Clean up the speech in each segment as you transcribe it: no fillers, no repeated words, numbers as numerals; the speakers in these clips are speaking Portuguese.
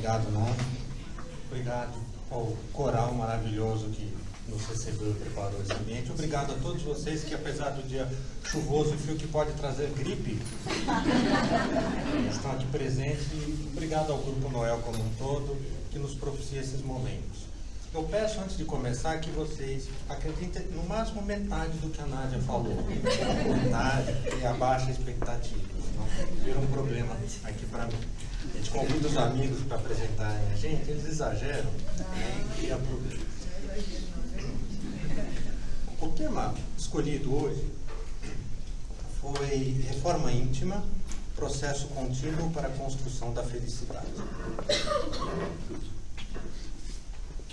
Obrigado, não. Obrigado ao coral maravilhoso que nos recebeu e preparou esse ambiente. Obrigado a todos vocês que, apesar do dia chuvoso e frio que pode trazer gripe, estão aqui presentes. E obrigado ao Grupo Noel como um todo, que nos propicia esses momentos. Eu peço, antes de começar, que vocês acreditem no máximo metade do que a Nádia falou. Metade, e abaixa a expectativa. Senão vira um problema aqui para mim. A gente convida os amigos para apresentarem a gente, eles exageram, e é problema. O tema escolhido hoje foi Reforma Íntima, processo contínuo para a construção da felicidade.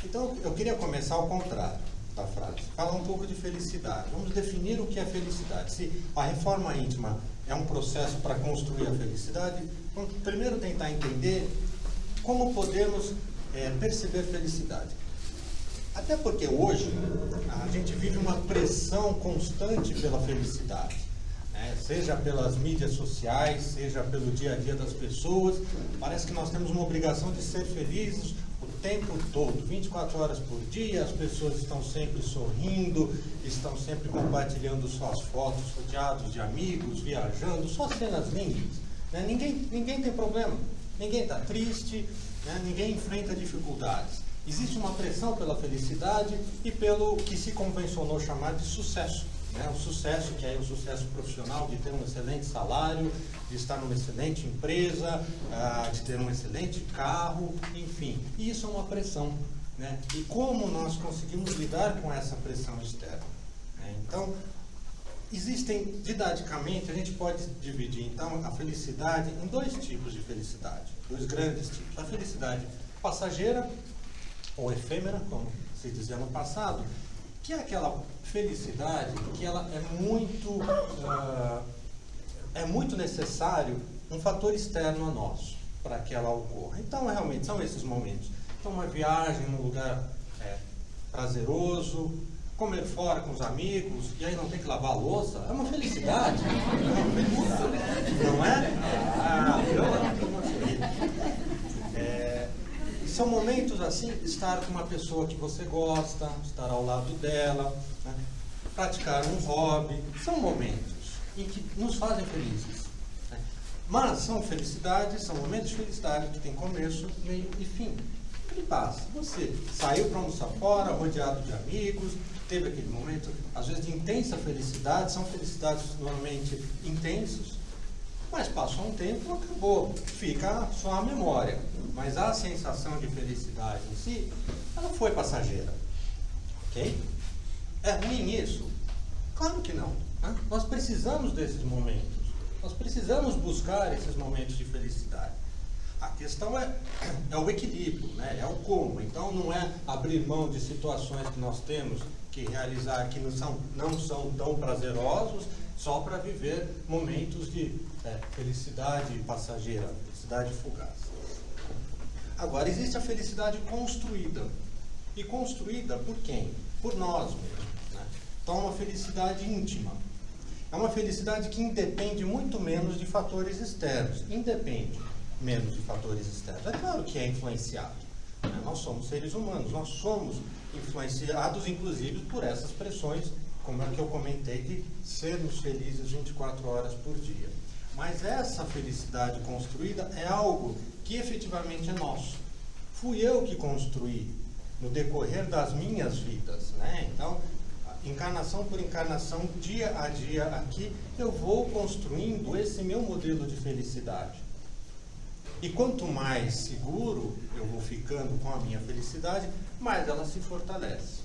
Então, eu queria começar ao contrário da frase, falar um pouco de felicidade. Vamos definir o que é felicidade. Se a reforma íntima é um processo para construir a felicidade, vamos primeiro tentar entender como podemos perceber felicidade. Até porque hoje a gente vive uma pressão constante pela felicidade, né? Seja pelas mídias sociais, seja pelo dia a dia das pessoas. Parece que nós temos uma obrigação de ser felizes o tempo todo, 24 horas por dia. As pessoas estão sempre sorrindo, estão sempre compartilhando suas fotos, rodeados de amigos, viajando, só cenas lindas, né? Ninguém tem problema, ninguém está triste, né? Ninguém enfrenta dificuldades. Existe uma pressão pela felicidade e pelo que se convencionou chamar de sucesso, né? O sucesso, que é o sucesso profissional, de ter um excelente salário, de estar numa excelente empresa, de ter um excelente carro, enfim. E isso é uma pressão, né? E como nós conseguimos lidar com essa pressão externa, né? Então, existem, didaticamente, a gente pode dividir, então, a felicidade em dois tipos de felicidade, dois grandes tipos. A felicidade passageira, ou efêmera, como se dizia no passado, que é aquela felicidade que ela é muito necessário um fator externo a nós para que ela ocorra. Então, realmente, são esses momentos. Então, uma viagem num lugar prazeroso, comer fora com os amigos, e aí não tem que lavar a louça, é uma felicidade. É uma felicidade. Não é? São momentos assim, estar com uma pessoa que você gosta, estar ao lado dela, né? Praticar um hobby, são momentos em que nos fazem felizes, né? Mas são felicidades, são momentos de felicidade que tem começo, meio e fim. E passa. Você saiu para almoçar fora, rodeado de amigos, teve aquele momento, às vezes, de intensa felicidade, são felicidades normalmente intensas. Mas passou um tempo, acabou, fica só a memória. Mas a sensação de felicidade em si, ela foi passageira. Ok? É ruim isso? Claro que não, né? Nós precisamos desses momentos. Nós precisamos buscar esses momentos de felicidade. A questão é o equilíbrio, né? É o como. Então não é abrir mão de situações que nós temos que realizar que não são tão prazerosos só para viver momentos de felicidade passageira, felicidade fugaz. Agora, existe a felicidade construída. E construída por quem? Por nós mesmos, né? Então, é uma felicidade íntima. É uma felicidade que independe muito menos de fatores externos. Independe menos de fatores externos. É claro que é influenciado, né? Nós somos seres humanos, nós somos influenciados, inclusive, por essas pressões, como é que eu comentei, de sermos felizes 24 horas por dia. Mas essa felicidade construída é algo que efetivamente é nosso. Fui eu que construí no decorrer das minhas vidas, né? Então, encarnação por encarnação, dia a dia aqui, eu vou construindo esse meu modelo de felicidade. E quanto mais seguro eu vou ficando com a minha felicidade, mais ela se fortalece.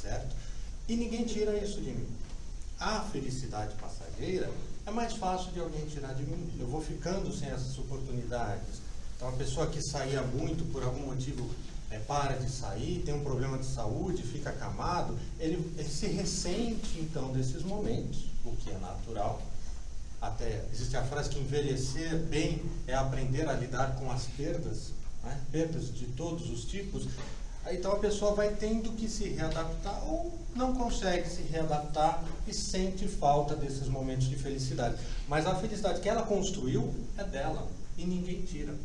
Certo? E ninguém tira isso de mim. A felicidade passageira é mais fácil de alguém tirar de mim. Eu vou ficando sem essas oportunidades. Então, a pessoa que saía muito, por algum motivo, para de sair, tem um problema de saúde, fica acamado, ele se ressente, então, desses momentos, o que é natural. Até existe a frase que envelhecer bem é aprender a lidar com as perdas, né? Perdas de todos os tipos. Então a pessoa vai tendo que se readaptar ou não consegue se readaptar e sente falta desses momentos de felicidade. Mas a felicidade que ela construiu é dela e ninguém tira.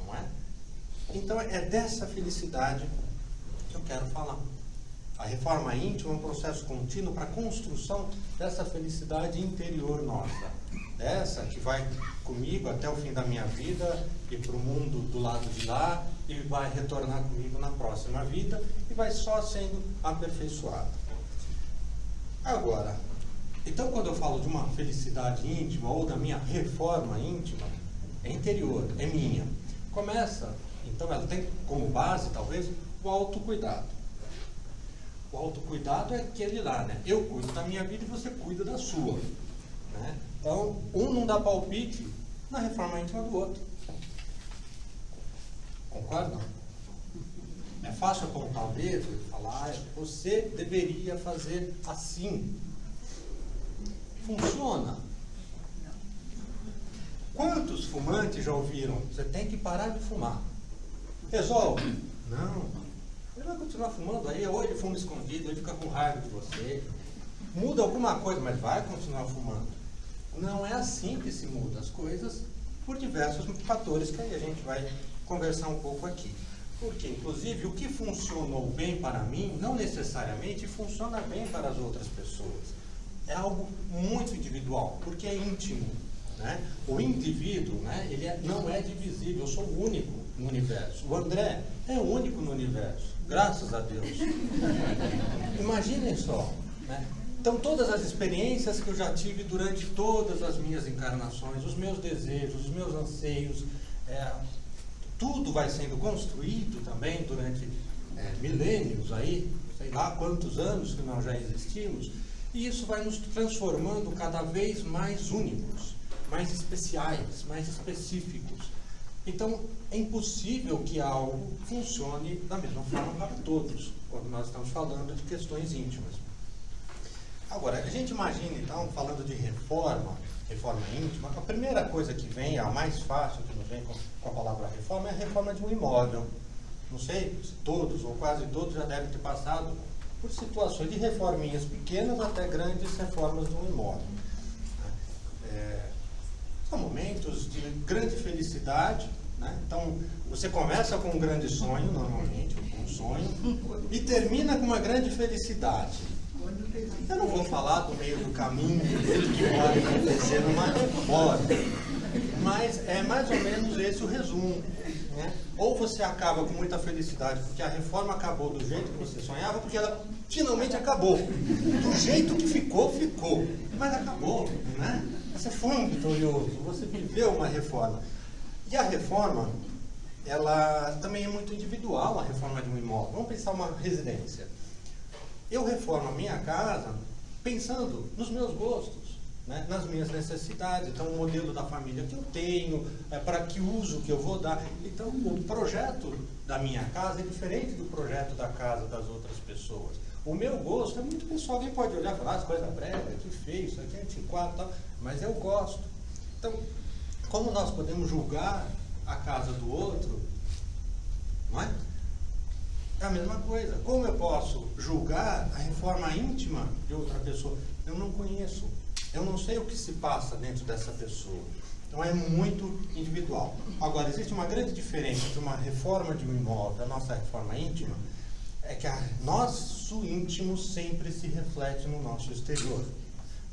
não é? Então é dessa felicidade que eu quero falar. A reforma íntima é um processo contínuo para a construção dessa felicidade interior nossa. Essa que vai comigo até o fim da minha vida e para o mundo do lado de lá e vai retornar comigo na próxima vida e vai só sendo aperfeiçoada. Agora, então quando eu falo de uma felicidade íntima ou da minha reforma íntima, é interior, é minha. Começa, então ela tem como base, talvez, o autocuidado. O autocuidado é aquele lá, né? Eu cuido da minha vida e você cuida da sua. Né? Então, um não dá palpite na reforma íntima do outro. Concordam? É fácil apontar o dedo e falar, você deveria fazer assim. Funciona. Quantos fumantes já ouviram? Você tem que parar de fumar. Resolve? Não. Ele vai continuar fumando aí, ou ele fuma escondido, ou ele fica com raiva de você. Muda alguma coisa, mas vai continuar fumando. Não é assim que se muda as coisas, por diversos fatores que aí a gente vai conversar um pouco aqui. Porque, inclusive, o que funcionou bem para mim, não necessariamente funciona bem para as outras pessoas. É algo muito individual, porque é íntimo. Né? O indivíduo, né, não é divisível, eu sou único no universo. O André é único no universo, graças a Deus. Imaginem só. Né? Então, todas as experiências que eu já tive durante todas as minhas encarnações, os meus desejos, os meus anseios, tudo vai sendo construído também durante milênios aí, sei lá quantos anos que nós já existimos, e isso vai nos transformando cada vez mais únicos, mais especiais, mais específicos. Então, é impossível que algo funcione da mesma forma para todos, quando nós estamos falando de questões íntimas. Agora, a gente imagina, então, falando de reforma íntima, a primeira coisa que vem, a mais fácil que nos vem com a palavra reforma, é a reforma de um imóvel. Não sei se todos ou quase todos já devem ter passado por situações de reforminhas pequenas até grandes reformas de um imóvel. São momentos de grande felicidade, né? Então, você começa com um grande sonho, normalmente, um sonho, e termina com uma grande felicidade. Eu não vou falar do meio do caminho que pode acontecer numa reforma, mas é mais ou menos esse o resumo. Né? Ou você acaba com muita felicidade porque a reforma acabou do jeito que você sonhava, porque ela finalmente acabou. Do jeito que ficou, ficou. Mas acabou, né? Você foi um vitorioso, você viveu uma reforma. E a reforma, ela também é muito individual, a reforma de um imóvel. Vamos pensar uma residência. Eu reformo a minha casa pensando nos meus gostos, né, nas minhas necessidades. Então, o modelo da família que eu tenho, para que uso que eu vou dar. Então, o projeto da minha casa é diferente do projeto da casa das outras pessoas. O meu gosto é muito pessoal. Alguém pode olhar e falar, as coisas brega, que feio, isso aqui é antiquado e tal, mas eu gosto. Então, como nós podemos julgar a casa do outro, não é? É a mesma coisa. Como eu posso julgar a reforma íntima de outra pessoa? Eu não conheço. Eu não sei o que se passa dentro dessa pessoa. Então é muito individual. Agora, existe uma grande diferença entre uma reforma de um imóvel e a nossa reforma íntima, é que nosso íntimo sempre se reflete no nosso exterior.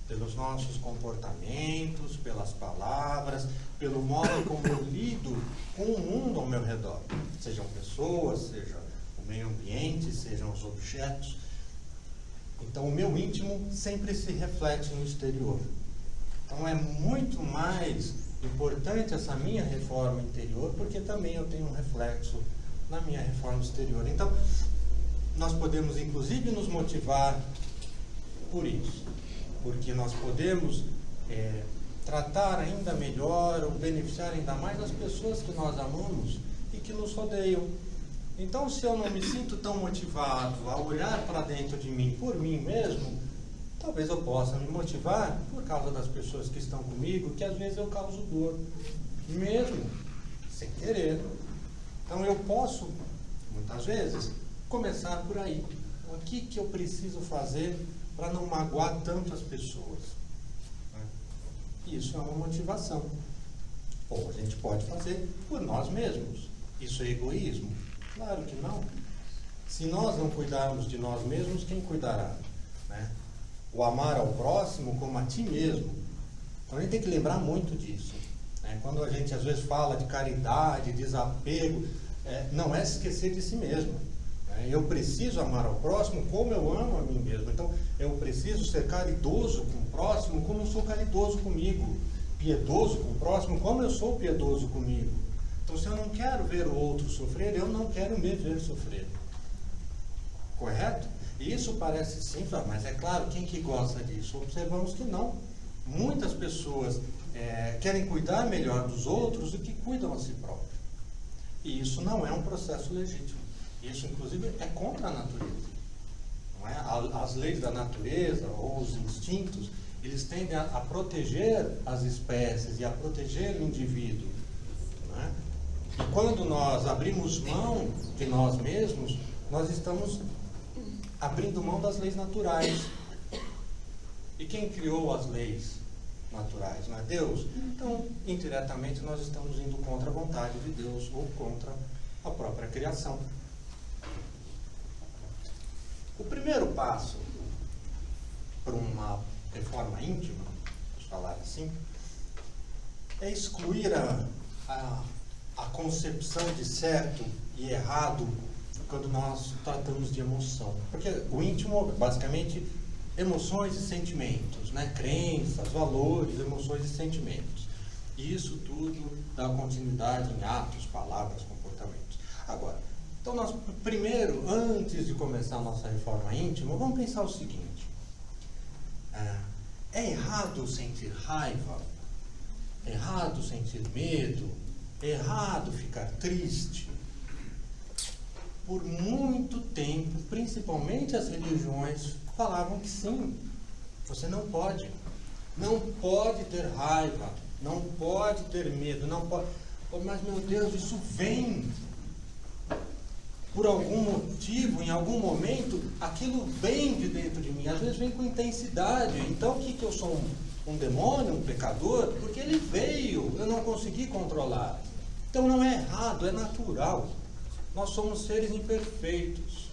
Pelos nossos comportamentos, pelas palavras, pelo modo como eu lido com o mundo ao meu redor. Sejam pessoas, seja o meio ambiente, sejam os objetos. Então, o meu íntimo sempre se reflete no exterior. Então, é muito mais importante essa minha reforma interior, porque também eu tenho um reflexo na minha reforma exterior. Então, nós podemos, inclusive, nos motivar por isso. Porque nós podemos tratar ainda melhor ou beneficiar ainda mais as pessoas que nós amamos e que nos rodeiam. Então, se eu não me sinto tão motivado a olhar para dentro de mim por mim mesmo, talvez eu possa me motivar por causa das pessoas que estão comigo, que às vezes eu causo dor, mesmo sem querer. Então, eu posso, muitas vezes, começar por aí. O que eu preciso fazer para não magoar tanto as pessoas? Isso é uma motivação. Ou a gente pode fazer por nós mesmos. Isso é egoísmo? Claro que não. Se nós não cuidarmos de nós mesmos, quem cuidará? Né? O amar ao próximo como a ti mesmo. Então a gente tem que lembrar muito disso. Né? Quando a gente às vezes fala de caridade, desapego, não é se esquecer de si mesmo. Né? Eu preciso amar ao próximo como eu amo a mim mesmo. Então eu preciso ser caridoso com o próximo como eu sou caridoso comigo. Piedoso com o próximo como eu sou piedoso comigo. Então se eu não quero ver o outro sofrer, eu não quero me ver sofrer. Correto? E isso parece simples, mas é claro, quem que gosta disso? Observamos que não. Muitas pessoas querem cuidar melhor dos outros do que cuidam a si próprios. E isso não é um processo legítimo. Isso, inclusive, é contra a natureza. Não é? As leis da natureza ou os instintos, eles tendem a proteger as espécies e a proteger o indivíduo. Não é? E quando nós abrimos mão de nós mesmos, nós estamos abrindo mão das leis naturais. E quem criou as leis naturais? Não é Deus? Então, indiretamente, nós estamos indo contra a vontade de Deus ou contra a própria criação. O primeiro passo para uma reforma íntima, vamos falar assim, é excluir a concepção de certo e errado quando nós tratamos de emoção. Porque o íntimo, basicamente, emoções e sentimentos, né? Crenças, valores, emoções e sentimentos. E isso tudo dá continuidade em atos, palavras, comportamentos. Agora, então nós, primeiro, antes de começar a nossa reforma íntima, vamos pensar o seguinte. É errado sentir raiva? É errado sentir medo? É errado ficar triste? Por muito tempo, principalmente as religiões, falavam que sim, você não pode ter raiva, não pode ter medo, não pode. Mas meu Deus, isso vem por algum motivo, em algum momento, aquilo vem de dentro de mim, às vezes vem com intensidade. Então o que eu sou um demônio, um pecador? Porque ele veio, eu não consegui controlar. Então não é errado, é natural. Nós somos seres imperfeitos.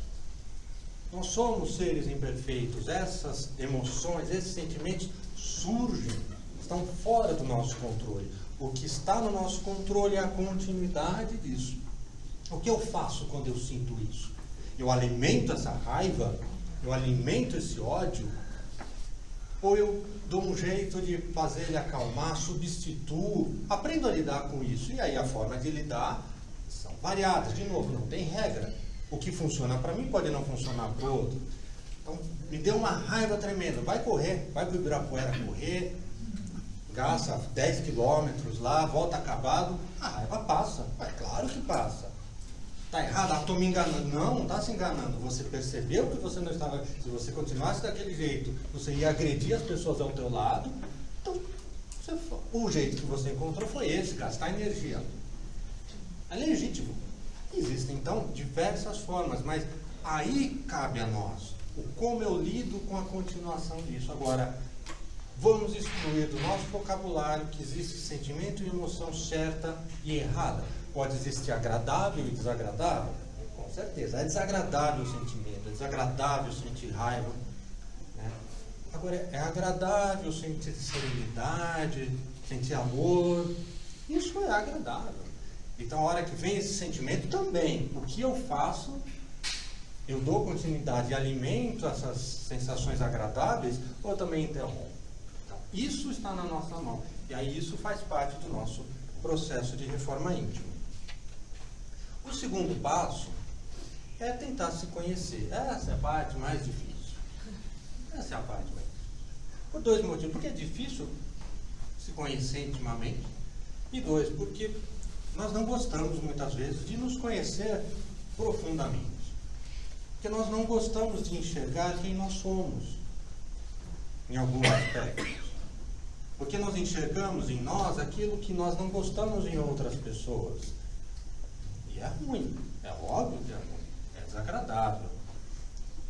Nós somos seres imperfeitos. Essas emoções, esses sentimentos surgem, estão fora do nosso controle. O que está no nosso controle é a continuidade disso. O que eu faço quando eu sinto isso? Eu alimento essa raiva? Eu alimento esse ódio? Ou eu dou um jeito de fazer ele acalmar, substituo, aprendo a lidar com isso? E aí a forma de lidar são variadas. De novo, não tem regra. O que funciona para mim pode não funcionar para o outro. Então, me deu uma raiva tremenda. Vai correr, vai para o Ibirapuera correr, gasta 10 quilômetros lá, volta acabado. A raiva passa. É claro que passa. Está errado? Estou me enganando. Não, não está se enganando. Você percebeu que você não estava... Se você continuasse daquele jeito, você ia agredir as pessoas ao teu lado. Então, o jeito que você encontrou foi esse, gastar energia. É legítimo. Existem, então, diversas formas, mas aí cabe a nós o como eu lido com a continuação disso. Agora, vamos excluir do nosso vocabulário que existe sentimento e emoção certa e errada. Pode existir agradável e desagradável? Com certeza. É desagradável o sentimento, é desagradável sentir raiva. Né? Agora, é agradável sentir serenidade, sentir amor. Isso é agradável. Então, a hora que vem esse sentimento também, o que eu faço? Eu dou continuidade e alimento essas sensações agradáveis ou eu também interrompo? Então, isso está na nossa mão. E aí isso faz parte do nosso processo de reforma íntima. O segundo passo é tentar se conhecer. Essa é a parte mais difícil. Essa é a parte mais difícil. Por dois motivos. Porque é difícil se conhecer intimamente. E dois, porque nós não gostamos muitas vezes de nos conhecer profundamente. Porque nós não gostamos de enxergar quem nós somos em alguns aspectos. Porque nós enxergamos em nós aquilo que nós não gostamos em outras pessoas. E é ruim, é óbvio que é ruim, é desagradável.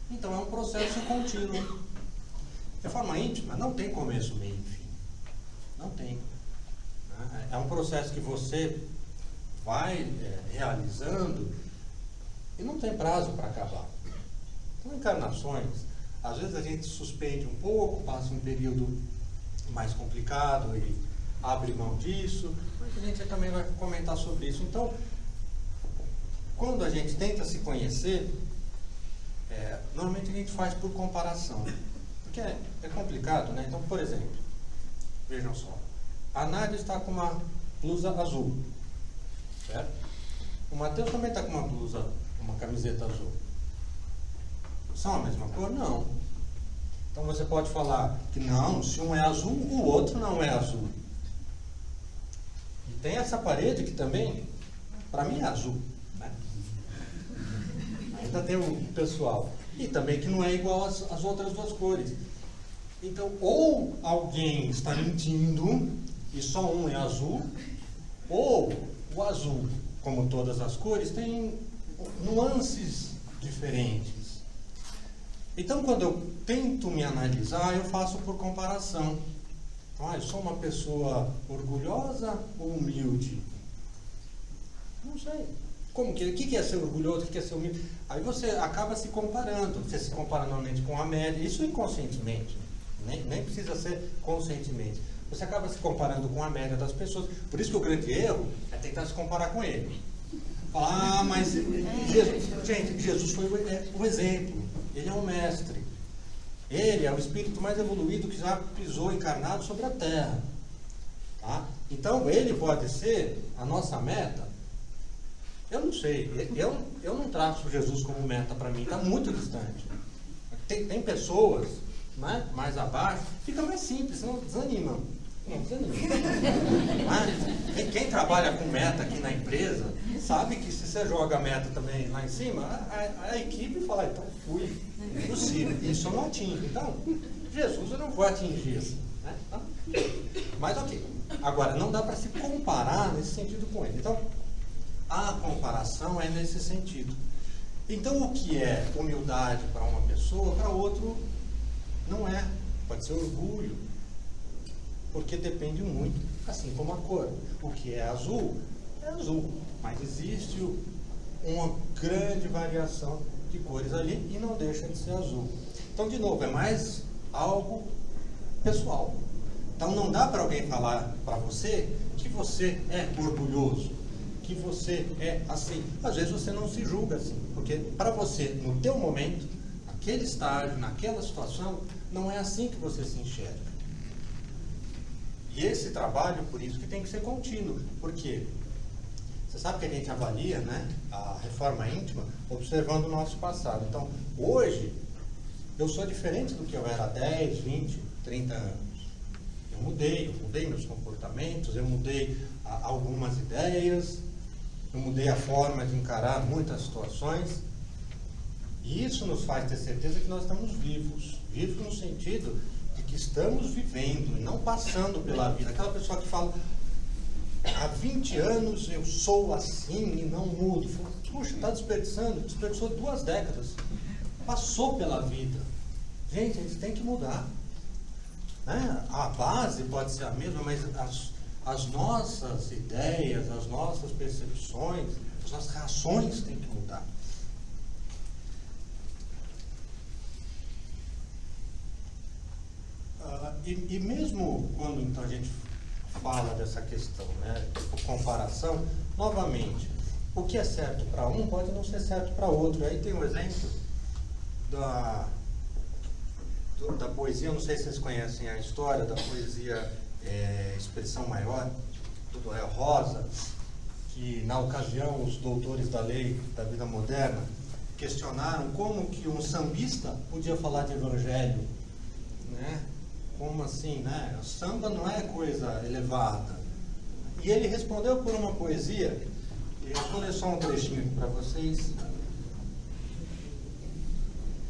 Então é um processo contínuo. Reforma íntima não tem começo, meio e fim. Não tem. É um processo que você vai realizando e não tem prazo para acabar. Então, encarnações, às vezes a gente suspende um pouco, passa um período mais complicado e abre mão disso, mas a gente também vai comentar sobre isso. Então, quando a gente tenta se conhecer, normalmente a gente faz por comparação, porque é complicado, né? Então, por exemplo, vejam só, a Nádia está com uma blusa azul, certo? O Matheus também está com uma blusa, uma camiseta azul. São a mesma cor? Não. Então você pode falar que não, se um é azul, o outro não é azul. E tem essa parede que também, para mim, é azul, né? Ainda tem o pessoal. E também que não é igual às outras duas cores. Então, ou alguém está mentindo e só um é azul, ou o azul, como todas as cores, tem nuances diferentes. Então, quando eu tento me analisar, eu faço por comparação. Então, eu sou uma pessoa orgulhosa ou humilde? Não sei. Como que? O que é ser orgulhoso? O que é ser humilde? Aí você acaba se comparando. Você se compara normalmente com a média. Isso inconscientemente. Nem precisa ser conscientemente. Você acaba se comparando com a média das pessoas. Por isso que o grande erro é tentar se comparar com ele. Falar, mas Jesus foi o exemplo. Ele é um mestre. Ele é o espírito mais evoluído que já pisou encarnado sobre a Terra. Tá? Então, ele pode ser a nossa meta. Eu não sei. Eu não traço Jesus como meta para mim. Está muito distante. Tem pessoas, né, mais abaixo, fica mais simples, senão desanimam. Mas quem trabalha com meta aqui na empresa sabe que se você joga a meta também lá em cima, a equipe fala, então fui, impossível, isso eu não atingo. Então, Jesus eu não vou atingir assim, né? Mas ok. Agora, não dá para se comparar nesse sentido com ele. Então, a comparação é nesse sentido. Então, o que é humildade para uma pessoa, para outro não é. Pode ser orgulho. Porque depende muito, assim como a cor. O que é azul, mas existe uma grande variação de cores ali e não deixa de ser azul. Então, de novo, é mais algo pessoal. Então, não dá para alguém falar para você que você é orgulhoso, que você é assim. Às vezes você não se julga assim, porque para você, no teu momento, naquele estágio, naquela situação, não é assim que você se enxerga. E esse trabalho, por isso que tem que ser contínuo. Por quê? Você sabe que a gente avalia, né, a reforma íntima observando o nosso passado. Então, hoje, eu sou diferente do que eu era há 10, 20, 30 anos. Eu mudei meus comportamentos, eu mudei algumas ideias, eu mudei a forma de encarar muitas situações. E isso nos faz ter certeza que nós estamos vivos. Vivos no sentido de que estamos vivendo e não passando pela vida. Aquela pessoa que fala, há 20 anos eu sou assim e não mudo. Puxa, está desperdiçou 2 décadas. Passou pela vida. Gente, a gente tem que mudar. Né? A base pode ser a mesma, mas as nossas ideias, as nossas percepções, as nossas reações têm que mudar. E mesmo quando então a gente fala dessa questão, né, de comparação, novamente, o que é certo para um pode não ser certo para outro. Aí tem um exemplo da poesia, eu não sei se vocês conhecem a história da poesia Expressão Maior, do Noel Rosa, que na ocasião os doutores da lei da vida moderna questionaram como que um sambista podia falar de evangelho, né? Como assim, né? O samba não é coisa elevada. E ele respondeu por uma poesia, e eu vou ler só um trechinho para vocês.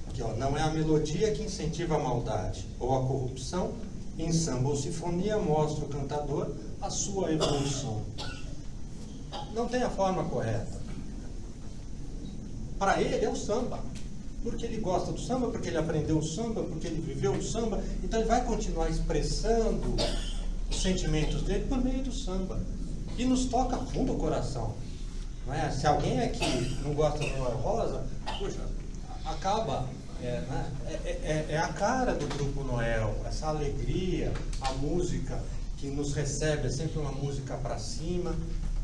Aqui, ó, não é a melodia que incentiva a maldade ou a corrupção, em samba ou sinfonia mostra o cantador a sua evolução. Não tem a forma correta. Para ele é o samba. Porque ele gosta do samba, porque ele aprendeu o samba, porque ele viveu o samba, então ele vai continuar expressando os sentimentos dele por meio do samba. e nos toca fundo o coração. Não é? Se alguém aqui não gosta do Noel Rosa, puxa, acaba, é a cara do Grupo Noel, essa alegria, a música que nos recebe é sempre uma música para cima.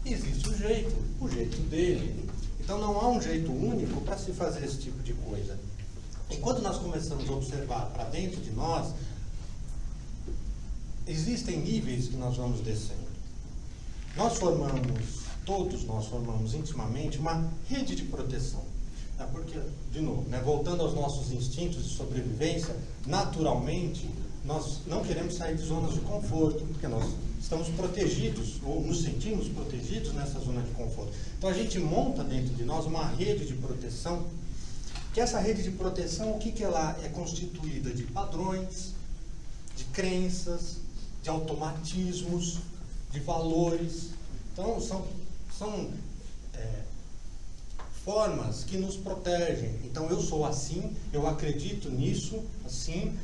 Existe o jeito dele. Então não há um jeito único para se fazer esse tipo de coisa. E quando nós começamos a observar para dentro de nós, existem níveis que nós vamos descendo. Todos nós formamos intimamente uma rede de proteção. Porque, de novo, voltando aos nossos instintos de sobrevivência, naturalmente, nós não queremos sair de zonas de conforto, porque nós estamos protegidos, ou nos sentimos protegidos nessa zona de conforto. Então a gente monta dentro de nós uma rede de proteção, que essa rede de proteção, o que ela é constituída? De padrões, de crenças, de automatismos, de valores. Então são formas que nos protegem. Então eu sou assim, eu acredito nisso, assim,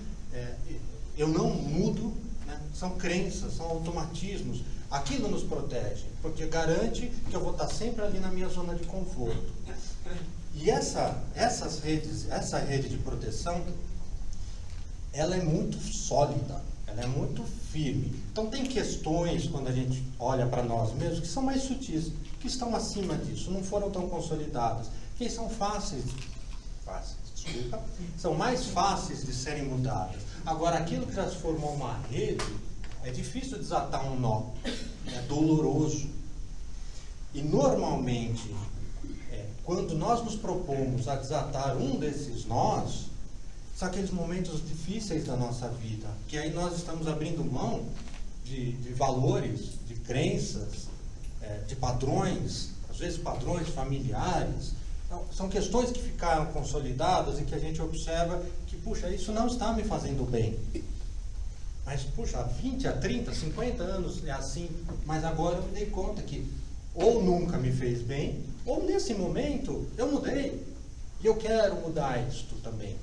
eu não mudo, né? São crenças, são automatismos. Aquilo nos protege, porque garante que eu vou estar sempre ali na minha zona de conforto. E essa rede de proteção, ela é muito sólida, ela é muito firme. Então tem questões, quando a gente olha para nós mesmos, que são mais sutis, que estão acima disso, não foram tão consolidadas, que são são mais fáceis de serem mudadas. Agora, aquilo que já se formou uma rede, é difícil desatar um nó, é doloroso. E normalmente, quando nós nos propomos a desatar um desses nós, são aqueles momentos difíceis da nossa vida, que aí nós estamos abrindo mão de valores, de crenças, de padrões, às vezes padrões familiares. Então, são questões que ficaram consolidadas e que a gente observa que, puxa, isso não está me fazendo bem. Mas, puxa, há 20, há 30, 50 anos é assim, mas agora eu me dei conta que ou nunca me fez bem, ou nesse momento eu mudei. E eu quero mudar isto também.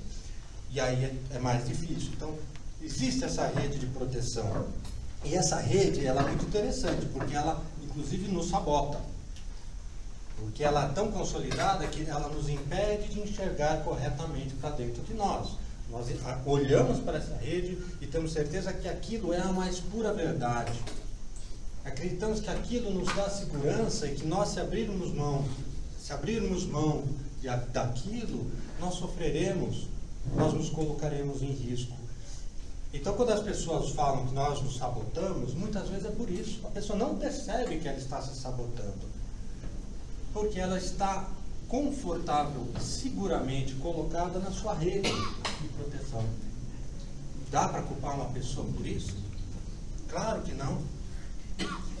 E aí é mais difícil. Então, existe essa rede de proteção. E essa rede, ela é muito interessante, porque ela, inclusive, nos sabota. Porque ela é tão consolidada que ela nos impede de enxergar corretamente para dentro de nós. Nós olhamos para essa rede e temos certeza que aquilo é a mais pura verdade. Acreditamos que aquilo nos dá segurança e que nós, se abrirmos mão daquilo, nós sofreremos, nós nos colocaremos em risco. Então, quando as pessoas falam que nós nos sabotamos, muitas vezes é por isso. A pessoa não percebe que ela está se sabotando, porque ela está confortável, seguramente colocada na sua rede de proteção. Dá para culpar uma pessoa por isso? Claro que não.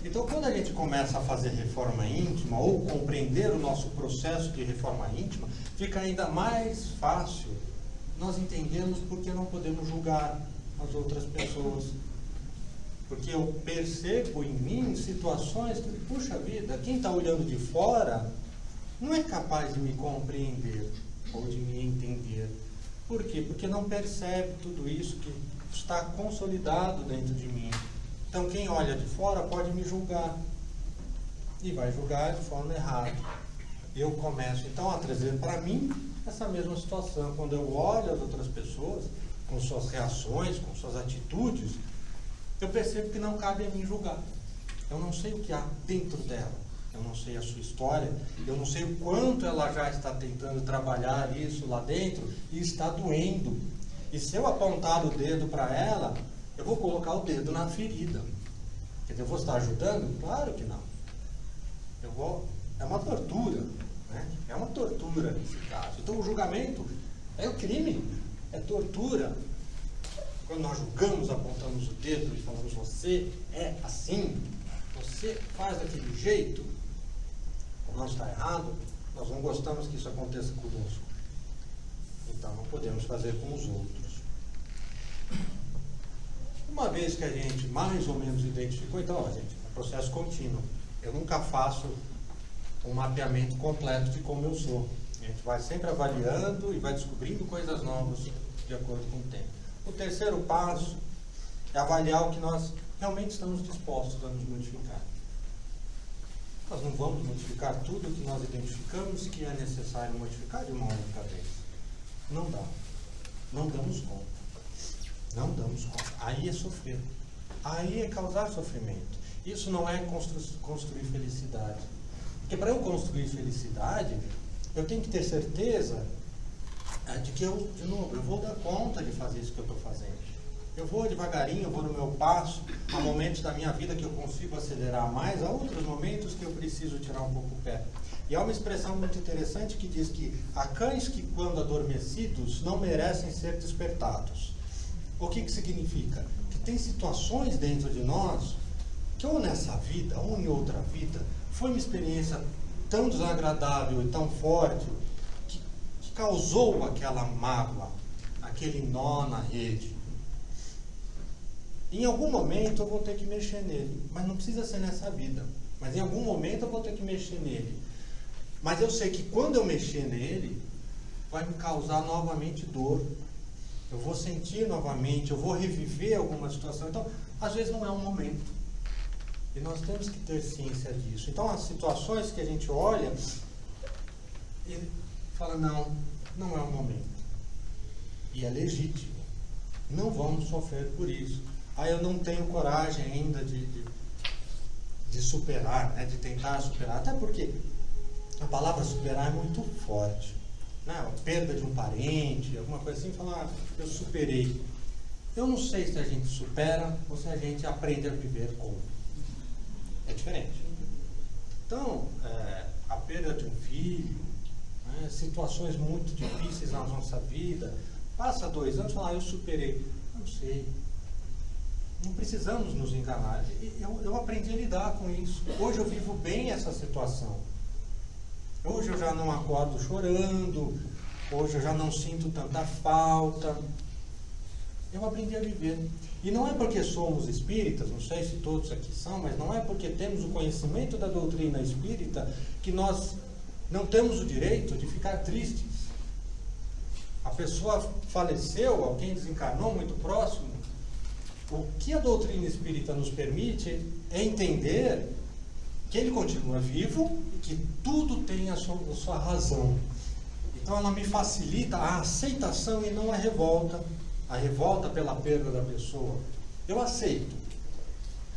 Então, quando a gente começa a fazer reforma íntima ou compreender o nosso processo de reforma íntima, fica ainda mais fácil nós entendermos por que não podemos julgar as outras pessoas. Porque eu percebo em mim situações que, puxa vida, quem está olhando de fora não é capaz de me compreender ou de me entender. Por quê? Porque não percebe tudo isso que está consolidado dentro de mim. Então, quem olha de fora pode me julgar. E vai julgar de forma errada. Eu começo, então, a trazer para mim essa mesma situação. Quando eu olho as outras pessoas, com suas reações, com suas atitudes, eu percebo que não cabe a mim julgar. Eu não sei o que há dentro dela. Eu não sei a sua história. Eu não sei o quanto ela já está tentando trabalhar isso lá dentro e está doendo. E se eu apontar o dedo para ela, eu vou colocar o dedo na ferida. Quer dizer, eu vou estar ajudando? Claro que não. É uma tortura, né? É uma tortura nesse caso. Então o julgamento é o crime, é tortura. Quando nós julgamos, apontamos o dedo e falamos, você é assim, você faz daquele jeito, não está errado, nós não gostamos que isso aconteça conosco. Então não podemos fazer com os outros. Uma vez que a gente mais ou menos identificou, então, gente, é um processo contínuo. Eu nunca faço um mapeamento completo de como eu sou. A gente vai sempre avaliando e vai descobrindo coisas novas de acordo com o tempo. O terceiro passo é avaliar o que nós realmente estamos dispostos a nos modificar. Nós não vamos modificar tudo que nós identificamos que é necessário modificar de uma única vez. Não dá. Não damos conta. Não damos conta. Aí é sofrer. Aí é causar sofrimento. Isso não é construir felicidade. Porque para eu construir felicidade, eu tenho que ter certeza de que eu vou dar conta de fazer isso que eu estou fazendo. Eu vou devagarinho, eu vou no meu passo. Há momentos da minha vida que eu consigo acelerar mais, há outros momentos que eu preciso tirar um pouco o pé. E há uma expressão muito interessante que diz que há cães que, quando adormecidos, não merecem ser despertados. O que significa? Que tem situações dentro de nós que ou nessa vida, ou em outra vida, foi uma experiência tão desagradável e tão forte que causou aquela mágoa, aquele nó na rede. Em algum momento eu vou ter que mexer nele, mas não precisa ser nessa vida. Mas em algum momento eu vou ter que mexer nele. Mas eu sei que quando eu mexer nele, vai me causar novamente dor. Eu vou sentir novamente, eu vou reviver alguma situação. Então, às vezes não é um momento. E nós temos que ter ciência disso. Então, as situações que a gente olha e fala, não é o momento. E é legítimo. Não vamos sofrer por isso. Eu não tenho coragem ainda de superar, né, de tentar superar. Até porque a palavra superar é muito forte. Né? A perda de um parente, alguma coisa assim, falar, eu superei. Eu não sei se a gente supera ou se a gente aprende a viver com. É diferente. Então, a perda de um filho, né, situações muito difíceis na nossa vida, passa 2 anos e fala, eu superei. Não sei. Não precisamos nos enganar. Eu aprendi a lidar com isso. Hoje eu vivo bem essa situação. Hoje eu já não acordo chorando. Hoje eu já não sinto tanta falta. Eu aprendi a viver. E não é porque somos espíritas, não sei se todos aqui são, mas não é porque temos o conhecimento da doutrina espírita que nós não temos o direito de ficar tristes. A pessoa faleceu, alguém desencarnou muito próximo. O que a doutrina espírita nos permite é entender que ele continua vivo e que tudo tem a sua razão. Então ela me facilita a aceitação e não a revolta pela perda da pessoa. Eu aceito.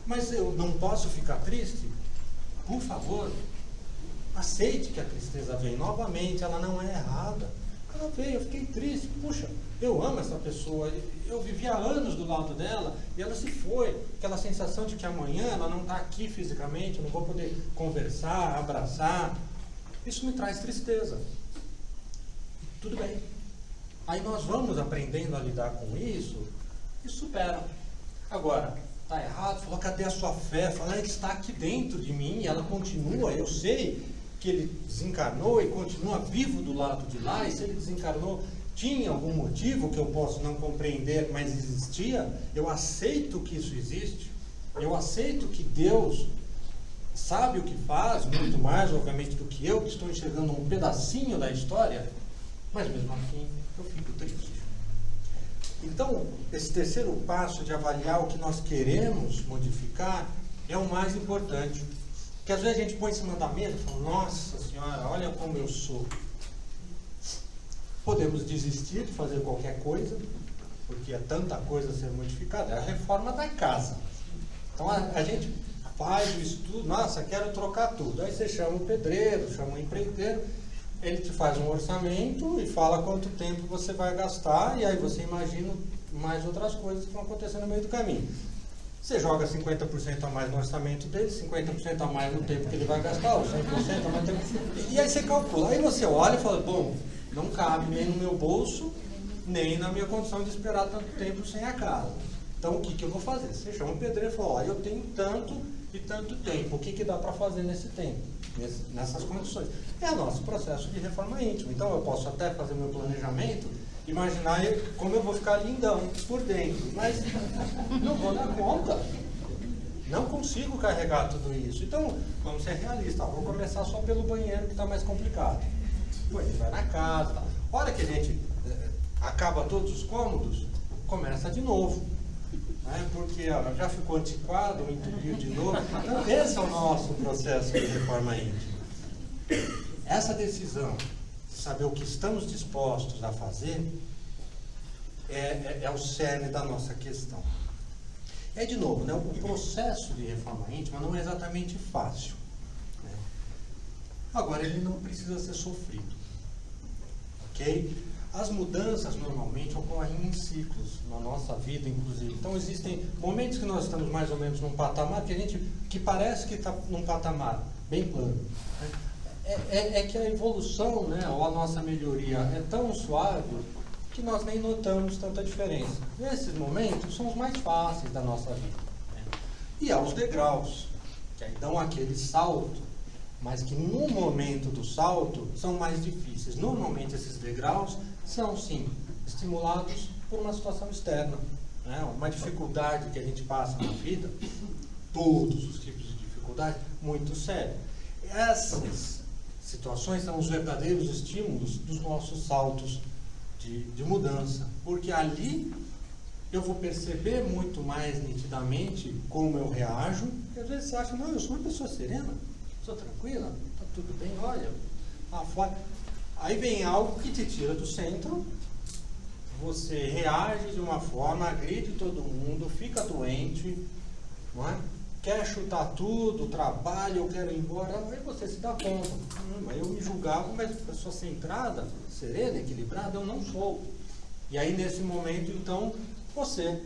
Mas eu não posso ficar triste? Por favor, aceite que a tristeza vem novamente, ela não é errada. Ela veio, eu fiquei triste. Puxa, eu amo essa pessoa, eu vivi há anos do lado dela e ela se foi. Aquela sensação de que amanhã ela não está aqui fisicamente, eu não vou poder conversar, abraçar. Isso me traz tristeza. Tudo bem. Aí nós vamos aprendendo a lidar com isso e supera. Agora, está errado, falou, cadê a sua fé? Fala, ela está aqui dentro de mim, ela continua, eu sei que ele desencarnou e continua vivo do lado de lá, e se ele desencarnou, tinha algum motivo que eu posso não compreender, mas existia. Eu aceito que isso existe, eu aceito que Deus sabe o que faz, muito mais, obviamente, do que eu, que estou enxergando um pedacinho da história, mas mesmo assim, eu fico triste. Então, esse terceiro passo de avaliar o que nós queremos modificar é o mais importante. Porque às vezes a gente põe em cima da mesa e fala, nossa senhora, olha como eu sou. Podemos desistir de fazer qualquer coisa, porque é tanta coisa a ser modificada. É a reforma da casa. Então a gente faz o estudo, nossa, quero trocar tudo. Aí você chama o pedreiro, chama o empreiteiro, ele te faz um orçamento e fala quanto tempo você vai gastar, e aí você imagina mais outras coisas que vão acontecer no meio do caminho. Você joga 50% a mais no orçamento dele, 50% a mais no tempo que ele vai gastar, ou 100% a mais no tempo. E aí você calcula. Aí você olha e fala, bom, não cabe nem no meu bolso, nem na minha condição de esperar tanto tempo sem a casa. Então o que eu vou fazer? Você chama o pedreiro e fala, ó, eu tenho tanto e tanto tempo. O que dá para fazer nesse tempo? Nessas condições. É o nosso processo de reforma íntima. Então eu posso até fazer meu planejamento, imaginar como eu vou ficar lindão por dentro, mas não vou dar conta. Não consigo carregar tudo isso. Então, vamos ser realistas. Vou começar só pelo banheiro, que está mais complicado. Depois a gente vai na casa. Tá. A hora que a gente acaba todos os cômodos, começa de novo. né? Porque ó, já ficou antiquado, entupiu de novo. Então, esse é o nosso processo de reforma íntima. Essa decisão de saber o que estamos dispostos a fazer é o cerne da nossa questão. E aí, de novo, né, o processo de reforma íntima não é exatamente fácil, né? Agora, ele não precisa ser sofrido, ok? As mudanças normalmente ocorrem em ciclos na nossa vida, inclusive. Então, existem momentos que nós estamos mais ou menos num patamar que parece que está num patamar bem plano, né? É que a evolução, né, ou a nossa melhoria é tão suave que nós nem notamos tanta diferença. Esses momentos são os mais fáceis da nossa vida, né? E há os degraus, que aí dão aquele salto, mas que no momento do salto são mais difíceis. Normalmente esses degraus são, sim, estimulados por uma situação externa, né? Uma dificuldade que a gente passa na vida, todos os tipos de dificuldade, muito séria. Essas situações são os verdadeiros estímulos dos nossos saltos de mudança, porque ali eu vou perceber muito mais nitidamente como eu reajo. E às vezes você acha, não, eu sou uma pessoa serena, sou tranquila, está tudo bem, olha, lá fora. Aí vem algo que te tira do centro, você reage de uma forma, agride todo mundo, fica doente, não é? Quer chutar tudo, trabalho, eu quero ir embora, aí você se dá conta. Eu me julgava, mas pessoa centrada, serena, equilibrada, eu não sou. E aí nesse momento, então, você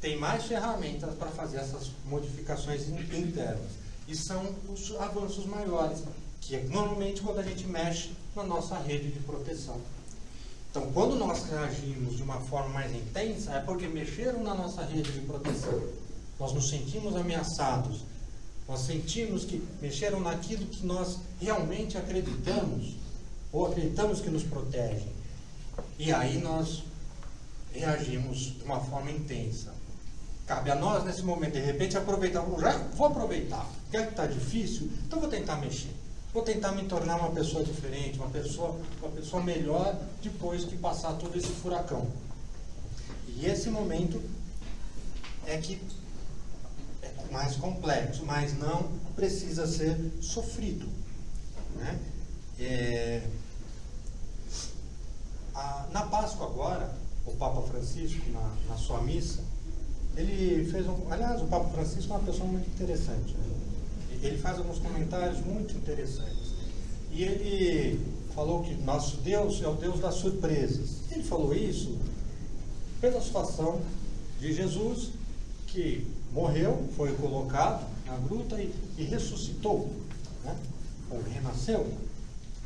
tem mais ferramentas para fazer essas modificações internas. E são os avanços maiores, que é normalmente quando a gente mexe na nossa rede de proteção. Então, quando nós reagimos de uma forma mais intensa, é porque mexeram na nossa rede de proteção. Nós nos sentimos ameaçados, nós sentimos que mexeram naquilo que nós realmente acreditamos, ou acreditamos que nos protege. E aí nós reagimos de uma forma intensa. Cabe a nós, nesse momento, de repente, aproveitar. Já vou aproveitar. Quer que está difícil? Então vou tentar mexer. Vou tentar me tornar uma pessoa diferente, uma pessoa melhor, depois que passar todo esse furacão. E esse momento é que mais complexo, mas não precisa ser sofrido, né? Na Páscoa agora, o Papa Francisco, na sua missa, ele fez aliás, o Papa Francisco é uma pessoa muito interessante, né? Ele faz alguns comentários muito interessantes. E ele falou que nosso Deus é o Deus das surpresas. Ele falou isso pela situação de Jesus, que morreu, foi colocado na gruta e ressuscitou, né? Ou renasceu,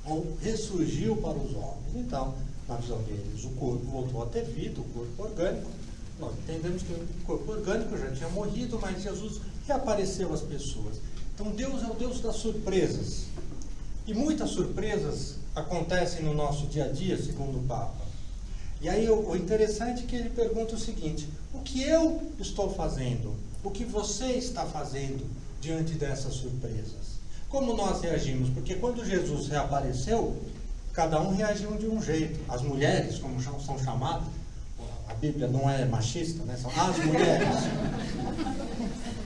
ou ressurgiu para os homens. Então, na visão deles, o corpo voltou a ter vida, o corpo orgânico. Nós entendemos que o corpo orgânico já tinha morrido, mas Jesus reapareceu às pessoas. Então, Deus é o Deus das surpresas. E muitas surpresas acontecem no nosso dia a dia, segundo o Papa. E aí, o interessante é que ele pergunta o seguinte: o que eu estou fazendo? O que você está fazendo diante dessas surpresas? Como nós reagimos? Porque quando Jesus reapareceu, cada um reagiu de um jeito. As mulheres, como são chamadas, a Bíblia não é machista, né? São as mulheres.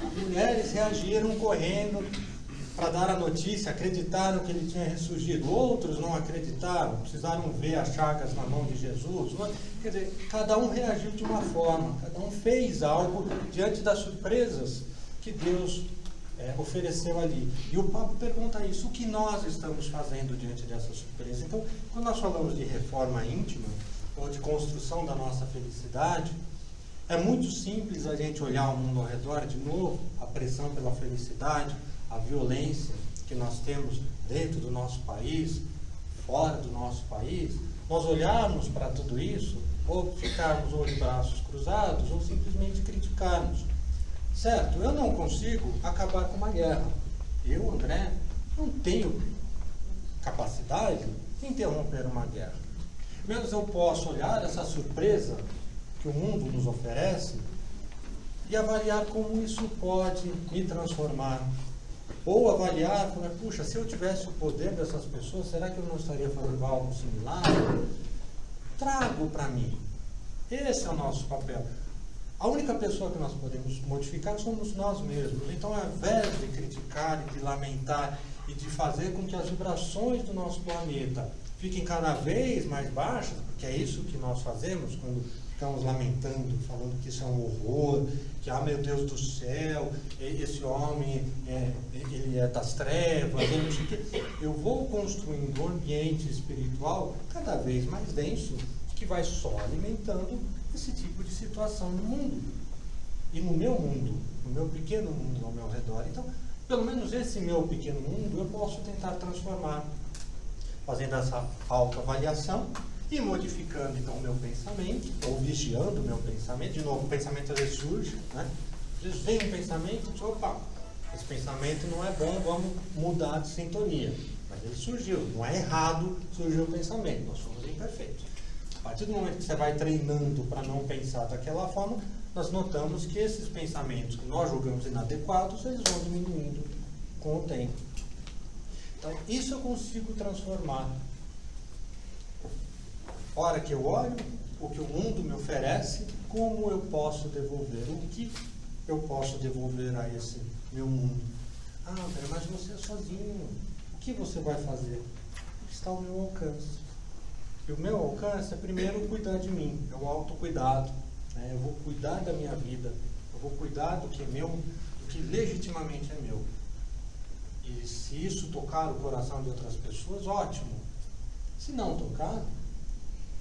As mulheres reagiram correndo para dar a notícia, acreditaram que ele tinha ressurgido. Outros não acreditaram, precisaram ver as chagas na mão de Jesus. Quer dizer, cada um reagiu de uma forma, cada um fez algo diante das surpresas que Deus ofereceu ali. E o Papa pergunta isso: o que nós estamos fazendo diante dessas surpresas? Então, quando nós falamos de reforma íntima, ou de construção da nossa felicidade, é muito simples a gente olhar o mundo ao redor, de novo, a pressão pela felicidade, a violência que nós temos dentro do nosso país, fora do nosso país, nós olharmos para tudo isso, ou ficarmos ou de braços cruzados, ou simplesmente criticarmos. Certo? Eu não consigo acabar com uma guerra. Eu, André, não tenho capacidade de interromper uma guerra. Menos eu posso olhar essa surpresa que o mundo nos oferece e avaliar como isso pode me transformar. Ou avaliar, falar, puxa, se eu tivesse o poder dessas pessoas, será que eu não estaria fazendo algo similar? Trago para mim. Esse é o nosso papel. A única pessoa que nós podemos modificar somos nós mesmos. Então, ao invés de criticar e de lamentar e de fazer com que as vibrações do nosso planeta fiquem cada vez mais baixas, porque é isso que nós fazemos quando ficamos lamentando, falando que isso é um horror, que, meu Deus do céu, esse homem, ele é das trevas, ele não sei o quê. Eu vou construindo um ambiente espiritual cada vez mais denso, que vai só alimentando esse tipo de situação no mundo. E no meu mundo, no meu pequeno mundo ao meu redor. Então, pelo menos esse meu pequeno mundo, eu posso tentar transformar, fazendo essa autoavaliação e modificando então o meu pensamento, ou vigiando o meu pensamento. De novo, o pensamento às vezes surge, né? Às vezes vem um pensamento e diz, opa, esse pensamento não é bom, vamos mudar de sintonia. Mas ele surgiu, não é errado surgir o pensamento, nós somos imperfeitos. A partir do momento que você vai treinando para não pensar daquela forma, nós notamos que esses pensamentos que nós julgamos inadequados, eles vão diminuindo com o tempo. Então, isso eu consigo transformar. A hora que eu olho o que o mundo me oferece, como eu posso devolver? O que eu posso devolver a esse meu mundo? Mas você é sozinho. O que você vai fazer? Está ao meu alcance. E o meu alcance é primeiro cuidar de mim, é o autocuidado. Né? Eu vou cuidar da minha vida, eu vou cuidar do que é meu, do que legitimamente é meu. E se isso tocar o coração de outras pessoas, ótimo. Se não tocar,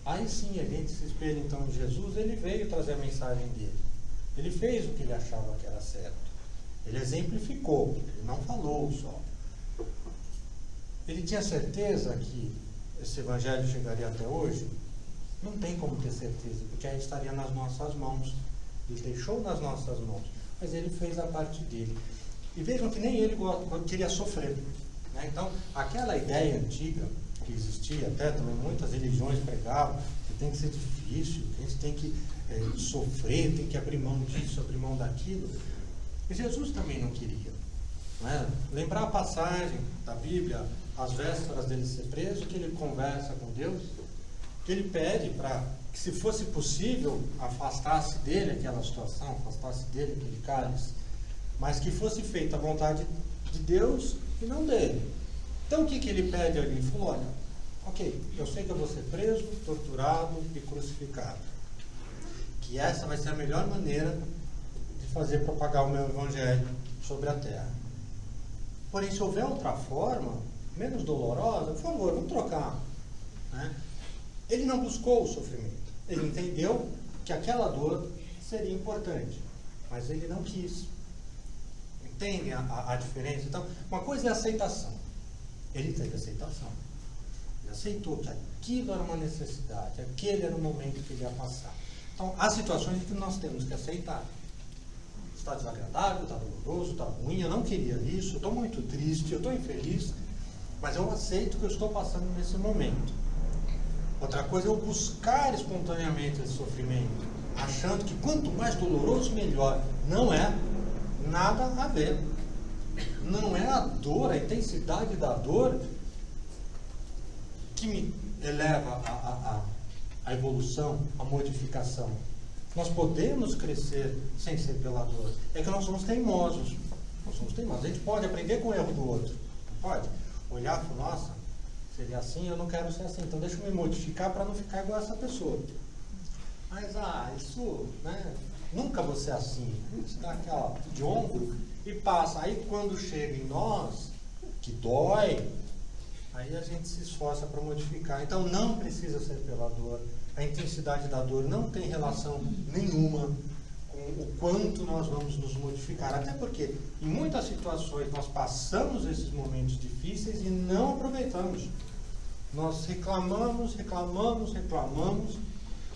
aí sim a gente se espelha então em Jesus. Ele veio trazer a mensagem dele. Ele fez o que ele achava que era certo. Ele exemplificou, ele não falou só. Ele tinha certeza que esse evangelho chegaria até hoje? Não tem como ter certeza, porque aí estaria nas nossas mãos. Ele deixou nas nossas mãos, mas ele fez a parte dele. E vejam que nem ele queria sofrer. Né? Então, aquela ideia antiga que existia, até também muitas religiões pregavam, que tem que ser difícil, que a gente tem que sofrer, tem que abrir mão disso, abrir mão daquilo. E Jesus também não queria. Né? Lembrar a passagem da Bíblia, às vésperas dele ser preso, que ele conversa com Deus, que ele pede para que, se fosse possível, afastasse dele aquela situação, afastasse dele aquele cálice, mas que fosse feita a vontade de Deus e não dele. Então o que ele pede ali? Ele falou, olha, ok, eu sei que eu vou ser preso, torturado e crucificado, que essa vai ser a melhor maneira de fazer propagar o meu evangelho sobre a terra. Porém, se houver outra forma, menos dolorosa, por favor, vamos trocar. Né? Ele não buscou o sofrimento. Ele entendeu que aquela dor seria importante, mas ele não quis. Entende a diferença? Então, uma coisa é a aceitação. Ele teve aceitação. Ele aceitou que aquilo era uma necessidade, aquele era o momento que ele ia passar. Então, há situações que nós temos que aceitar. Está desagradável, está doloroso, está ruim, eu não queria isso, eu estou muito triste, eu estou infeliz, mas eu aceito que eu estou passando nesse momento. Outra coisa é eu buscar espontaneamente esse sofrimento, achando que quanto mais doloroso, melhor. Não é nada a ver. Não é a dor, a intensidade da dor que me eleva a evolução, a modificação. Nós podemos crescer sem ser pela dor. É que nós somos teimosos. Nós somos teimosos. A gente pode aprender com o erro do outro. Não pode? Olhar e falar, nossa, seria assim, eu não quero ser assim. Então deixa eu me modificar para não ficar igual a essa pessoa. Mas, isso, né? Nunca vou ser assim. A gente dá aquela de ombro e passa. Aí quando chega em nós, que dói, aí a gente se esforça para modificar. Então não precisa ser pela dor. A intensidade da dor não tem relação nenhuma com o quanto nós vamos nos modificar. Até porque, em muitas situações, nós passamos esses momentos difíceis e não aproveitamos. Nós reclamamos,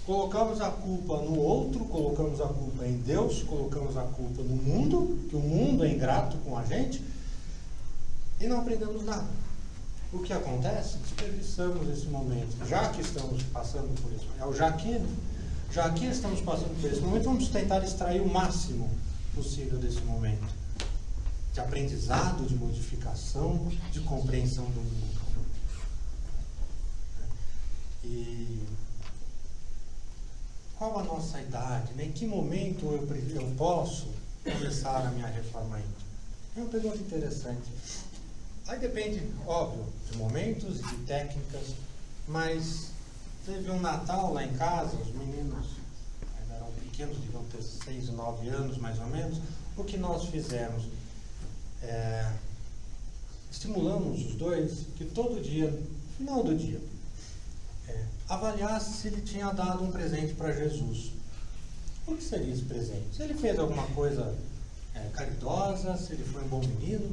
colocamos a culpa no outro, colocamos a culpa em Deus, colocamos a culpa no mundo, que o mundo é ingrato com a gente, e não aprendemos nada. O que acontece? Desperdiçamos esse momento. Já que estamos passando por isso, já que estamos passando por esse momento, vamos tentar extrair o máximo possível desse momento. De aprendizado, de modificação, de compreensão do mundo. E qual a nossa idade, né? Em que momento eu posso começar a minha reforma íntima? É uma pergunta interessante. Aí depende, óbvio, de momentos e de técnicas, mas teve um Natal lá em casa, os meninos ainda eram pequenos, deviam ter 6 ou 9 anos mais ou menos. O que nós fizemos? Estimulamos os dois que todo dia, no final do dia, avaliasse se ele tinha dado um presente para Jesus. O que seria esse presente? Se ele fez alguma coisa caridosa, se ele foi um bom menino,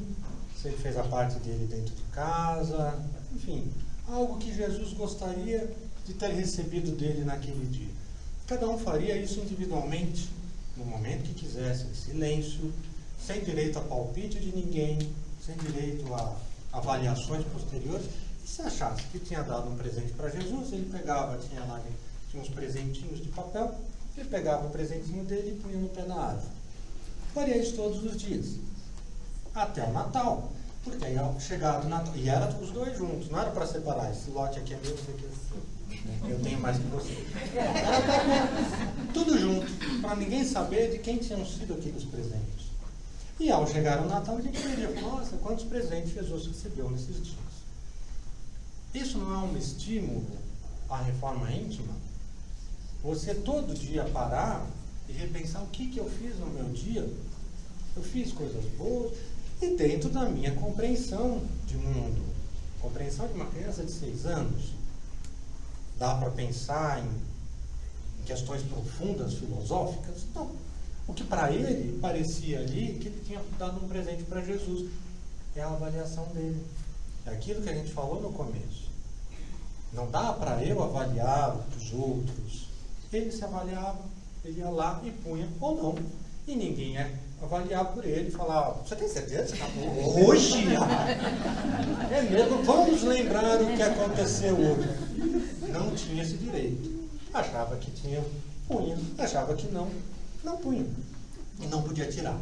se ele fez a parte dele dentro de casa, enfim, algo que Jesus gostaria de ter recebido dele naquele dia. Cada um faria isso individualmente, no momento que quisesse, em silêncio, sem direito a palpite de ninguém, sem direito a avaliações posteriores. E se achasse que tinha dado um presente para Jesus, ele pegava, tinha uns presentinhos de papel, ele pegava o presentinho dele e punha no pé da árvore. Faria isso todos os dias, até o Natal. Porque aí, chegado o Natal, e era os dois juntos, não era para separar, esse lote aqui é meu, esse aqui é seu, eu tenho mais que você. Era tudo junto, para ninguém saber de quem tinham sido aqueles presentes. E ao chegar o Natal, a gente veria, nossa, quantos presentes Jesus recebeu nesses dias. Isso não é um estímulo à reforma íntima? Você todo dia parar e repensar o que eu fiz no meu dia? Eu fiz coisas boas e dentro da minha compreensão de mundo, compreensão de uma criança de 6 anos, dá para pensar em questões profundas, filosóficas? Não. O que para ele parecia ali que ele tinha dado um presente para Jesus é a avaliação dele. É aquilo que a gente falou no começo. Não dá para eu avaliar os outros. Ele se avaliava, ele ia lá e punha ou não. E ninguém avaliar por ele e falar, você tem certeza que você está hoje? É mesmo, vamos lembrar o que aconteceu hoje. Não tinha esse direito. Achava que tinha, punha. Achava que não punha. E não podia tirar.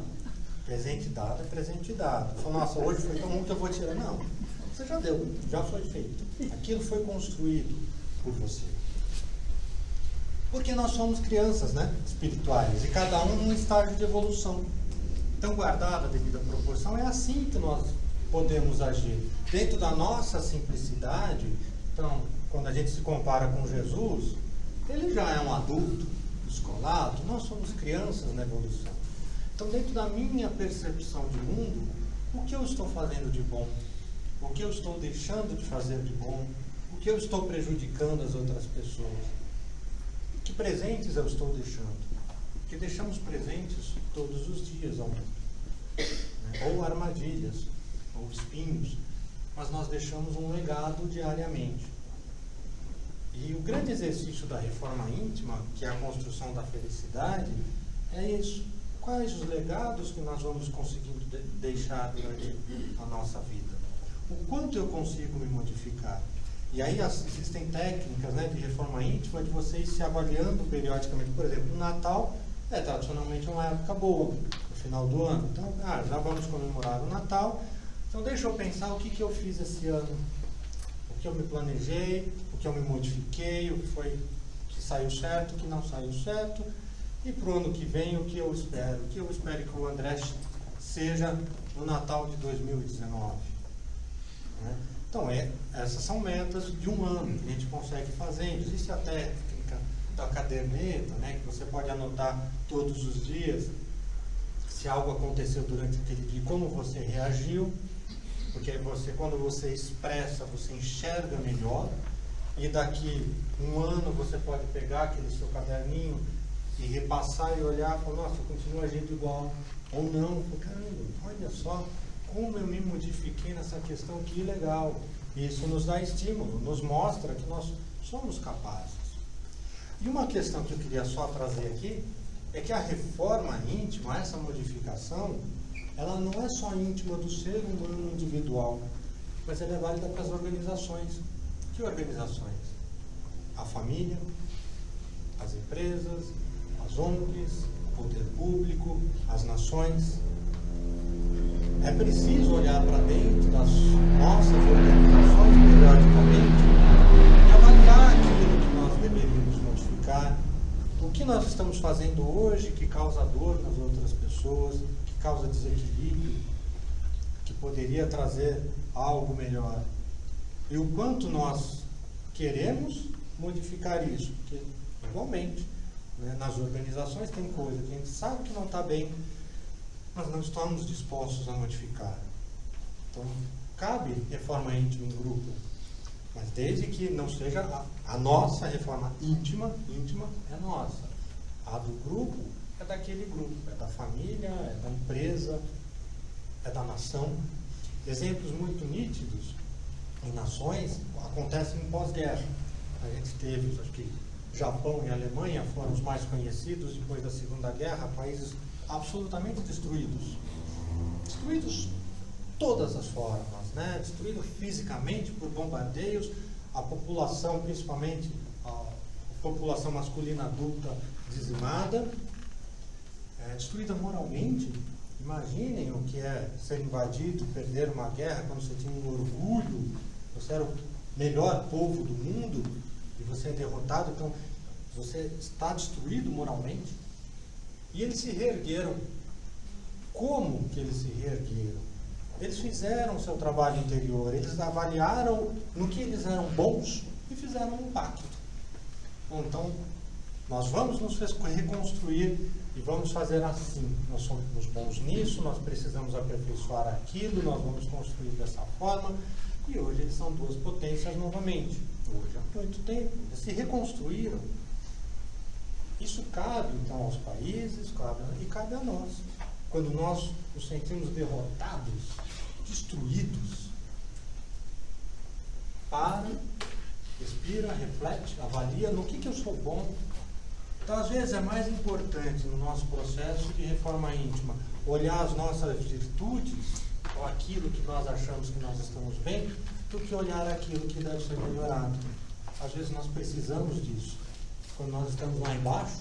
Presente dado é presente dado. Falou, nossa, hoje foi tão bom que eu vou tirar. Não, você já deu, já foi feito. Aquilo foi construído por você. Porque nós somos crianças, né, espirituais, e cada um num estágio de evolução. Então, guardada a devida proporção, é assim que nós podemos agir. Dentro da nossa simplicidade, então, quando a gente se compara com Jesus, ele já é um adulto, descolado, nós somos crianças na evolução. Então, dentro da minha percepção de mundo, o que eu estou fazendo de bom? O que eu estou deixando de fazer de bom? O que eu estou prejudicando as outras pessoas? Que presentes eu estou deixando? Porque deixamos presentes todos os dias ao mundo. Né? Ou armadilhas, ou espinhos, mas nós deixamos um legado diariamente. E o grande exercício da reforma íntima, que é a construção da felicidade, é isso. Quais os legados que nós vamos conseguindo deixar durante a nossa vida? O quanto eu consigo me modificar? E aí existem técnicas, né, de reforma íntima, de vocês se avaliando periodicamente. Por exemplo, o Natal é tradicionalmente uma época boa, no final do ano. Então, já vamos comemorar o Natal. Então, deixa eu pensar o que eu fiz esse ano. O que eu me planejei, o que eu me modifiquei, o que foi que saiu certo, o que não saiu certo. E para o ano que vem, o que eu espero? O que eu espero que o André seja no Natal de 2019. Né? Então, essas são metas de um ano que a gente consegue fazer. Existe a técnica da caderneta, né, que você pode anotar todos os dias se algo aconteceu durante aquele dia, como você reagiu, porque quando você expressa, você enxerga melhor, e daqui um ano você pode pegar aquele seu caderninho e repassar e olhar e falar, nossa, eu continuo agindo igual, ou não, caramba, olha só como eu me modifiquei nessa questão, que legal. Isso nos dá estímulo, nos mostra que nós somos capazes. E uma questão que eu queria só trazer aqui é que a reforma íntima, essa modificação, ela não é só íntima do ser humano individual, mas ela é válida para as organizações. Que organizações? A família, as empresas, as ONGs, o poder público, as nações. É preciso olhar para dentro das nossas organizações periodicamente e avaliar aquilo que nós deveríamos modificar, O que nós estamos fazendo hoje que causa dor nas outras pessoas, que causa desequilíbrio, que poderia trazer algo melhor. E o quanto nós queremos modificar isso, porque igualmente, né, nas organizações tem coisa que a gente sabe que não está bem, mas não estamos dispostos a modificar. Então, cabe reforma íntima em grupo, mas desde que não seja a nossa reforma íntima é nossa. A do grupo é daquele grupo, é da família, é da empresa, é da nação. Exemplos muito nítidos em nações acontecem em pós-guerra. A gente teve, acho que Japão e Alemanha foram os mais conhecidos depois da Segunda Guerra, países absolutamente destruídos. Destruídos todas as formas, né? Destruído fisicamente por bombardeios, a população, principalmente a população masculina adulta, dizimada, destruída moralmente. Imaginem o que é ser invadido, perder uma guerra quando você tinha um orgulho, você era o melhor povo do mundo e você é derrotado, então você está destruído moralmente. E eles se reergueram. Como que eles se reergueram? Eles fizeram o seu trabalho interior, eles avaliaram no que eles eram bons e fizeram um pacto. Então, nós vamos nos reconstruir e vamos fazer assim. Nós somos bons nisso, nós precisamos aperfeiçoar aquilo, nós vamos construir dessa forma. E hoje eles são duas potências novamente. Hoje há muito tempo, eles se reconstruíram. Isso cabe, então, aos países e cabe a nós. Quando nós nos sentimos derrotados, destruídos, para, respira, reflete, avalia no que eu sou bom. Então, às vezes, é mais importante no nosso processo de reforma íntima olhar as nossas virtudes, ou aquilo que nós achamos que nós estamos bem, do que olhar aquilo que deve ser melhorado. Às vezes, nós precisamos disso. Quando nós estamos lá embaixo,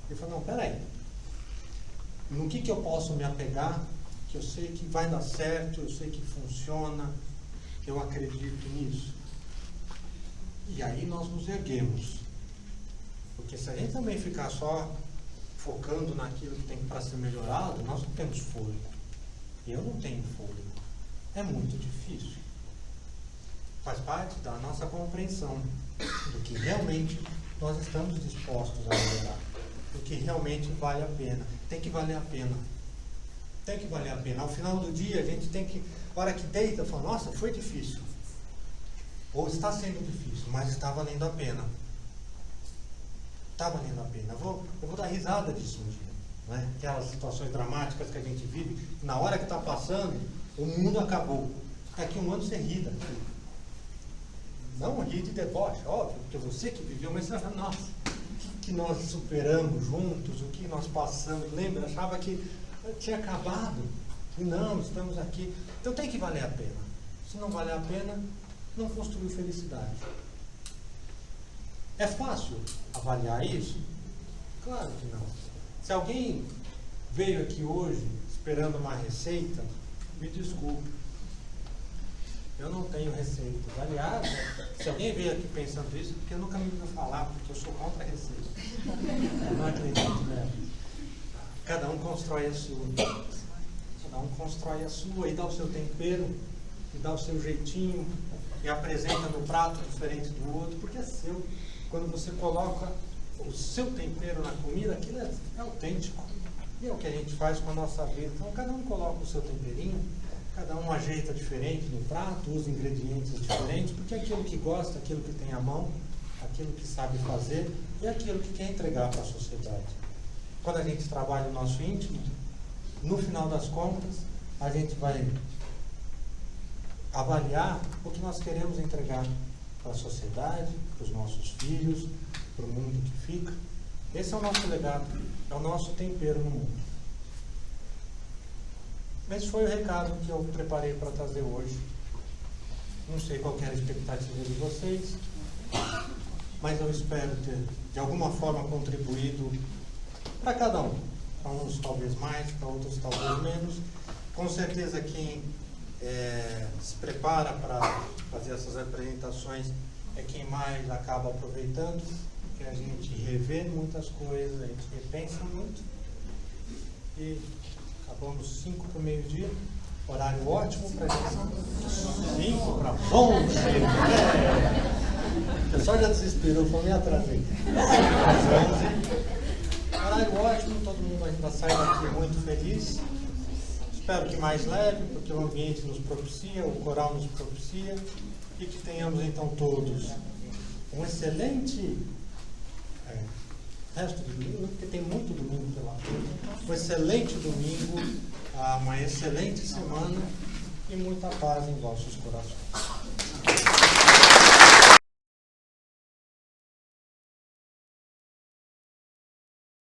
e falamos, não, peraí, no que eu posso me apegar, que eu sei que vai dar certo, eu sei que funciona, eu acredito nisso. E aí nós nos erguemos. Porque se a gente também ficar só focando naquilo que tem para ser melhorado, nós não temos fôlego. Eu não tenho fôlego. É muito difícil. Faz parte da nossa compreensão do que realmente nós estamos dispostos a melhorar. Do que realmente vale a pena. Tem que valer a pena. Tem que valer a pena. Ao final do dia, a gente tem que, a hora que deita, fala, nossa, foi difícil. Ou está sendo difícil, mas está valendo a pena. Está valendo a pena. Eu vou dar risada disso um dia. Né? Aquelas situações dramáticas que a gente vive, na hora que está passando, o mundo acabou. Daqui a um ano você ri daquilo. Não ri de deboche, óbvio, porque você que viveu, mas nossa, o que nós superamos juntos, o que nós passamos, lembra? Achava que tinha acabado. E não, estamos aqui. Então tem que valer a pena. Se não valer a pena, não construiu felicidade. É fácil avaliar isso? Claro que não. Se alguém veio aqui hoje esperando uma receita, me desculpe. Eu não tenho receitas. Aliás, se alguém veio aqui pensando isso, porque eu nunca me ouviu falar, porque eu sou contra a receita. Eu não acredito nela. Cada um constrói a sua. Cada um constrói a sua e dá o seu tempero, e dá o seu jeitinho, e apresenta no prato diferente do outro, porque é seu. Quando você coloca o seu tempero na comida, aquilo é autêntico. E é o que a gente faz com a nossa vida. Então, cada um coloca o seu temperinho, cada um ajeita diferente no prato, usa ingredientes diferentes, porque é aquilo que gosta, aquilo que tem à mão, aquilo que sabe fazer e aquilo que quer entregar para a sociedade. Quando a gente trabalha o nosso íntimo, no final das contas, a gente vai avaliar o que nós queremos entregar para a sociedade, para os nossos filhos, para o mundo que fica. Esse é o nosso legado, é o nosso tempero no mundo. Esse foi o recado que eu preparei para trazer hoje. Não sei qual era a expectativa de vocês, mas eu espero ter, de alguma forma, contribuído para cada um. Para uns talvez mais, para outros talvez menos. Com certeza quem se prepara para fazer essas apresentações é quem mais acaba aproveitando. que a gente revê muitas coisas, a gente repensa muito. E acabamos 5 para o meio-dia. Horário ótimo para gente. 5 para bom cheiro. O pessoal já desesperou, falou, me atrasei. 11. Horário ótimo, todo mundo ainda sai daqui muito feliz. Espero que mais leve, porque o ambiente nos propicia, o coral nos propicia. E que tenhamos então todos um excelente resto de domingo, porque tem muito domingo pela frente. Um excelente domingo, uma excelente semana e muita paz em vossos corações.